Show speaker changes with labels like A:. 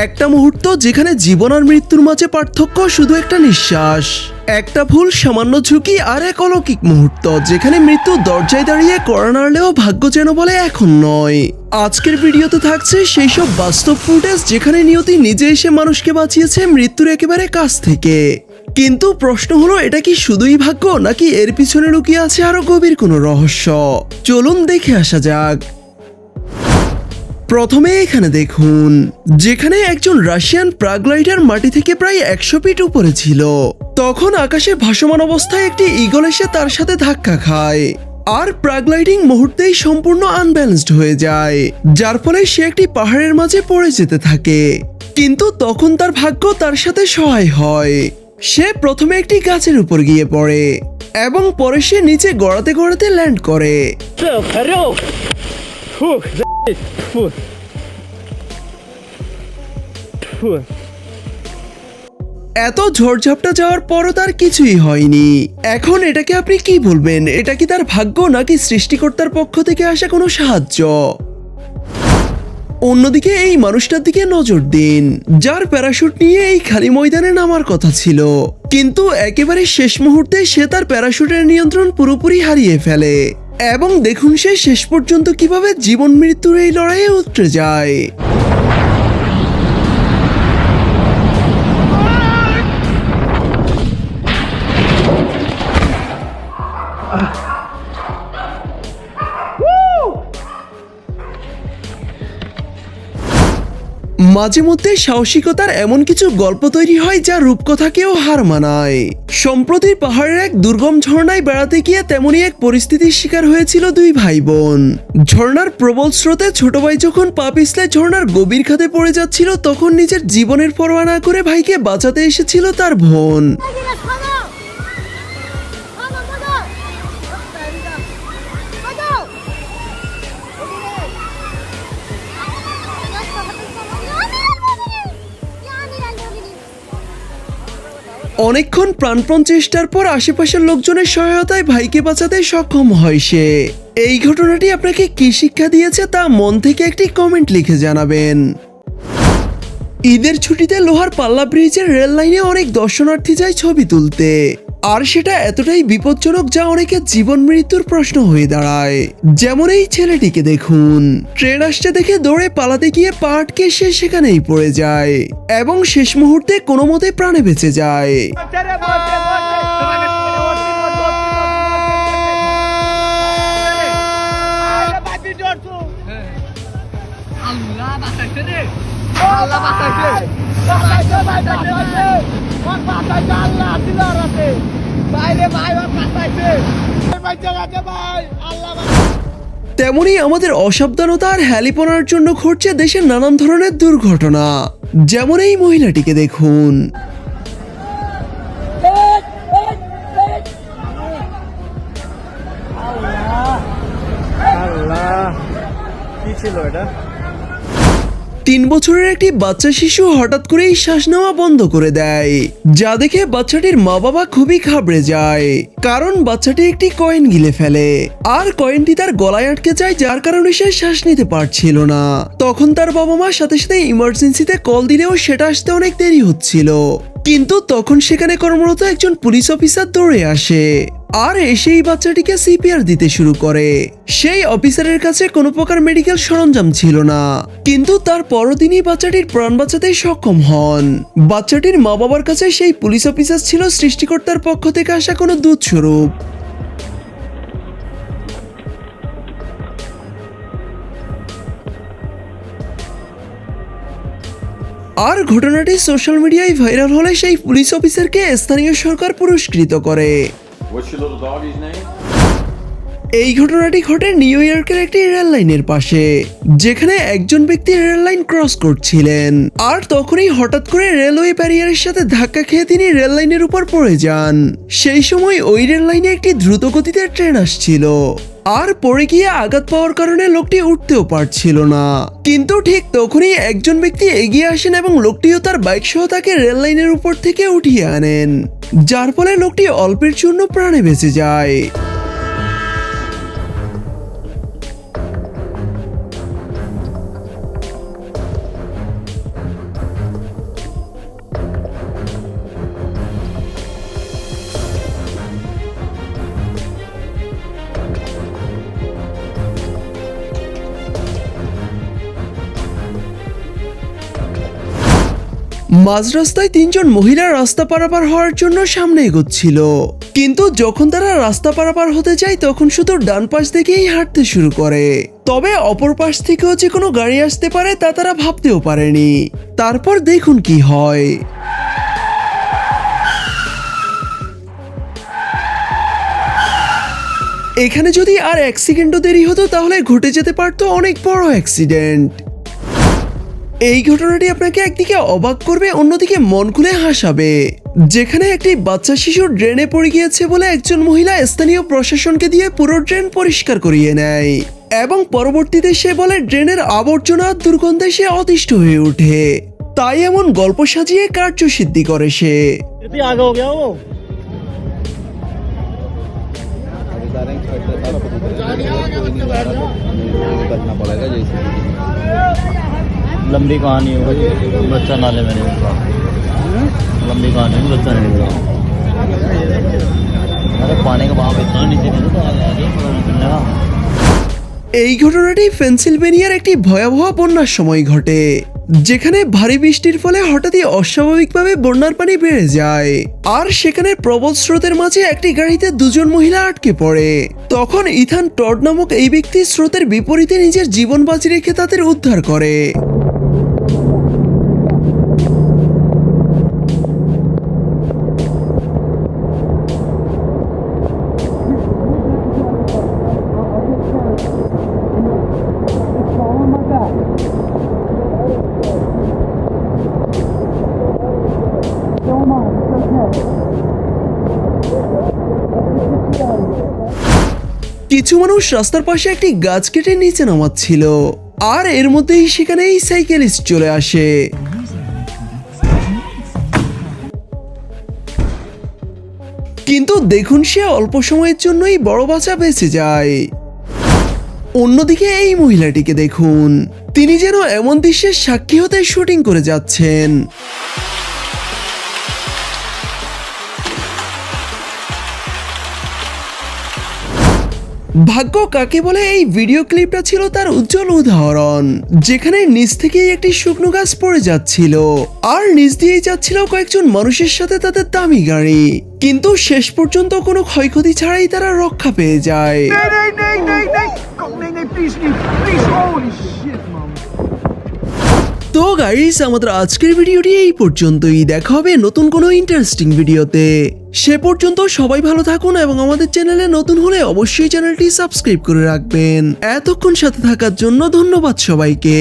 A: একটা মুহূর্ত যেখানে জীবন আর মৃত্যুর মাঝে পার্থক্য শুধু একটা নিঃশ্বাস, একটা ভুল, সামান্য ঝুঁকি আর এক অলৌকিক মুহূর্ত যেখানে মৃত্যু দরজায় দাঁড়িয়ে কড়া নাড়লেও ভাগ্য যেন বলে এখন নয়। আজকের ভিডিওতে থাকছে সেই সব বাস্তব ফুটেজ যেখানে নিয়তি নিজে এসে মানুষকে বাঁচিয়েছে মৃত্যুর একেবারে কাছ থেকে। কিন্তু প্রশ্ন হলো, এটা কি শুধুই ভাগ্য নাকি এর পিছনে লুকিয়ে আছে আরো গভীর কোনো রহস্য? চলুন দেখে আসা যাক। প্রথমে এখানে দেখুন, যেখানে একজন রাশিয়ান প্যারাগ্লাইডার মাটি থেকে প্রায় 100 ফিট উপরে ছিল, তখন আকাশে ভাসমান অবস্থায় একটি ঈগল এসে তার সাথে ধাক্কা খায় আর প্যারাগ্লাইডিং মুহূর্তেই সম্পূর্ণ আনব্যালেন্সড হয়ে যায়, যার ফলে সে একটি পাহাড়ের মাঝে পড়ে যেতে থাকে। কিন্তু তখন তার ভাগ্য তার সাথে সহায় হয়। সে প্রথমে একটি গাছের উপর গিয়ে পড়ে এবং পরে সে নিচে গড়াতে গড়াতে ল্যান্ড করে। এত ঝড়ঝাপটা যাওয়ার পরও তার কিছুই হয়নি। এখন এটাকে আপনি কি বলবেন? এটা কি তার ভাগ্য নাকি সৃষ্টিকর্তার পক্ষ থেকে আসা কোনো সাহায্য? অন্যদিকে এই মানুষটার দিকে নজর দিন, যার প্যারাশুট নিয়ে এই খালি ময়দানে নামার কথা ছিল, কিন্তু একেবারে শেষ মুহূর্তে সে তার প্যারাশুটের নিয়ন্ত্রণ পুরোপুরি হারিয়ে ফেলে। এবং দেখুন সে শেষ পর্যন্ত কিভাবে জীবন মৃত্যুর এই লড়াইয়ে উতরে যায়। মাঝে মধ্যে সাহসিকতার এমন কিছু গল্প তৈরি হয় যা রূপকথাকেও হার মানায়। সম্প্রতি পাহাড়ের এক দুর্গম ঝর্ণায় বেড়াতে গিয়ে তেমনই এক পরিস্থিতির শিকার হয়েছিল দুই ভাই বোন। ঝর্ণার প্রবল স্রোতে ছোট ভাই যখন পা পিছলে ঝর্ণার গভীর খাদে পড়ে যাচ্ছিল, তখন নিজের জীবনের পরোয়া না করে ভাইকে বাঁচাতে এসেছিল তার বোন। অনেকক্ষণ প্রাণপণ চেষ্টার পর আশেপাশের লোকজনের সহায়তায় ভাইকে বাঁচাতে সক্ষম হয় সে। এই ঘটনাটি আপনাকে কি শিক্ষা দিয়েছে তা মন থেকে একটি কমেন্ট লিখে জানাবেন। ঈদের ছুটিতে লোহার পাল্লা ব্রিজের রেল লাইনে অনেক দর্শনার্থী যায় ছবি তুলতে, আর সেটা এতটাই বিপজ্জনক যা অনেকের জীবন মৃত্যুর প্রশ্ন হয়ে দাঁড়ায়। যেমন এই ছেলেটিকে দেখুন, ট্রেন আসতে দেখে দৌড়ে পালাতে গিয়ে পা আটকে সে সেখানেই পড়ে যায় এবং শেষ মুহূর্তে কোনো মতে প্রাণে বেঁচে যায়। তেমনি আমাদের অসাবধানতা আর হ্যালিপনার জন্য ঘটছে দেশের নানান ধরনের দুর্ঘটনা। যেমন এই মহিলাটিকে দেখুন,
B: কি ছিল এটা?
A: 3 বছরের একটি বাচ্চা শিশু হঠাৎ করেই শ্বাস নেওয়া বন্ধ করে দেয়, যা দেখে বাচ্চাটির মা বাবা খুবই ঘাবড়ে যায়, কারণ বাচ্চাটি একটি কয়েন গিলে ফেলে আর কয়েনটি তার গলায় আটকে যায়, যার কারণে সে শ্বাস নিতে পারছিল না। তখন তার বাবা মা সাথে সাথে ইমার্জেন্সিতে কল দিলেও সেটা আসতে অনেক দেরি হচ্ছিল। কিন্তু তখন সেখানে কর্মরত একজন পুলিশ অফিসার দৌড়ে আসে আর এসেই বাচ্চাটিকে সিপিআর দিতে শুরু করে। সেই অফিসারের কাছে কোনো প্রকার মেডিকেল সরঞ্জাম ছিল না, কিন্তু তারপরও তিনি বাচ্চাটির প্রাণ বাঁচাতে সক্ষম হন। বাচ্চাটির মা বাবার কাছে সেই পুলিশ অফিসার ছিল সৃষ্টিকর্তার পক্ষ থেকে আসা কোনো দূত স্বরূপ। আর ঘটনাটি সোশ্যাল মিডিয়ায় ভাইরাল হলে সেই পুলিশ অফিসারকে স্থানীয় সরকার পুরস্কৃত করে। এই ঘটনাটি ঘটে নিউ ইয়র্কের একটি রেল লাইনের পাশে, যেখানে একজন ব্যক্তি রেল লাইন ক্রস করছিলেন আর তখনই হঠাৎ করে রেলওয়ে ব্যারিয়ারের সাথে ধাক্কা খেয়ে তিনি রেল লাইনের উপর পড়ে যান। সেই সময় ওই রেল লাইনে একটি দ্রুত গতিতে ট্রেন আসছিল আর পড়ে গিয়ে আঘাত পাওয়ার কারণে লোকটি উঠতেও পারছিল না। কিন্তু ঠিক তখনই একজন ব্যক্তি এগিয়ে আসেন এবং লোকটিও তার বাইক সহ তাকে রেল লাইনের উপর থেকে উঠিয়ে আনেন, যার ফলে লোকটি অল্পের জন্য প্রাণে বেঁচে যায়। মাঝ রাস্তায় তিনজন মহিলা রাস্তা পারাপার হওয়ার জন্য সামনে এগোচ্ছিল, কিন্তু যখন তারা রাস্তা পারাপার হতে যায় তখন শুধু ডান পাশ থেকেই হাঁটতে শুরু করে। তবে অপর পাশ থেকেও যে কোনো গাড়ি আসতে পারে তা তারা ভাবতেও পারেনি। তারপর দেখুন কি হয়। এখানে যদি আর 1 সেকেন্ডও দেরি হতো তাহলে ঘটে যেতে পারতো অনেক বড় অ্যাক্সিডেন্ট। এই ঘটনাটি আপনাকে একদিকে অবাক করবে, অন্যদিকে মন খুলে হাসাবে। যেখানে একটি বাচ্চা শিশু ড্রেনে পড়ে গিয়েছে বলে একজন মহিলা স্থানীয় প্রশাসনকে দিয়ে পুরো ড্রেন পরিষ্কার করিয়ে নেয় এবং পরবর্তীতে সে বলে ড্রেনের আবর্জনা দুর্গন্ধে সে অতিষ্ঠ হয়ে ওঠে। তাই এমন গল্প সাজিয়ে কার্যসিদ্ধি করে সে।
B: इतनी आगे हो गया वो
C: करना पड़ेगा जैसे
B: लंबी कहानी हो गई बच्चा नाले में नहीं निकला लंबी कहानी में बच्चा नहीं निकला अरे पानी का बहाव इतना नीचे नहीं तो आ गया
A: এই ঘটনাটি পেনসিলভেনিয়ার একটি ভয়াবহ বন্যার সময় ঘটে, যেখানে ভারী বৃষ্টির ফলে হঠাৎই অস্বাভাবিকভাবে বন্যার পানি বেড়ে যায় আর সেখানে প্রবল স্রোতের মাঝে একটি গাড়িতে দুজন মহিলা আটকে পড়ে। তখন ইথান টড নামক এই ব্যক্তি স্রোতের বিপরীতে নিজের জীবন বাজি রেখে তাদের উদ্ধার করে। কিছু মানুষ রাস্তার পাশে একটি গাছ কেটে নিচে নামাচ্ছিল আর এর মধ্যেই সেখানে এই সাইকেলিস্ট চলে আসে। কিন্তু দেখুন সে অল্প সময়ের জন্যই বড় বাচ্চা বেঁচে যায়। অন্যদিকে এই মহিলাটিকে দেখুন, তিনি যেন এমন দৃশ্যের সাক্ষী হতে শুটিং করে যাচ্ছেন। ভাগ্য কাকে বলে এই ভিডিও ক্লিপটা ছিল তার উজ্জ্বল উদাহরণ, যেখানে নিচ থেকেই একটি শুকনো গাছ পড়ে যাচ্ছিল আর নিচ দিয়েই যাচ্ছিল কয়েকজন মানুষের সাথে তাদের দামি গাড়ি, কিন্তু শেষ পর্যন্ত কোনো ক্ষয়ক্ষতি ছাড়াই তারা রক্ষা পেয়ে যায়। তো গাইস, আমাদের আজকের ভিডিওটি এই পর্যন্তই। দেখা হবে নতুন কোনো ইন্টারেস্টিং ভিডিওতে। সে পর্যন্ত সবাই ভালো থাকুন এবং আমাদের চ্যানেলে নতুন হলে অবশ্যই চ্যানেলটি সাবস্ক্রাইব করে রাখবেন। এতক্ষণ সাথে থাকার জন্য ধন্যবাদ সবাইকে।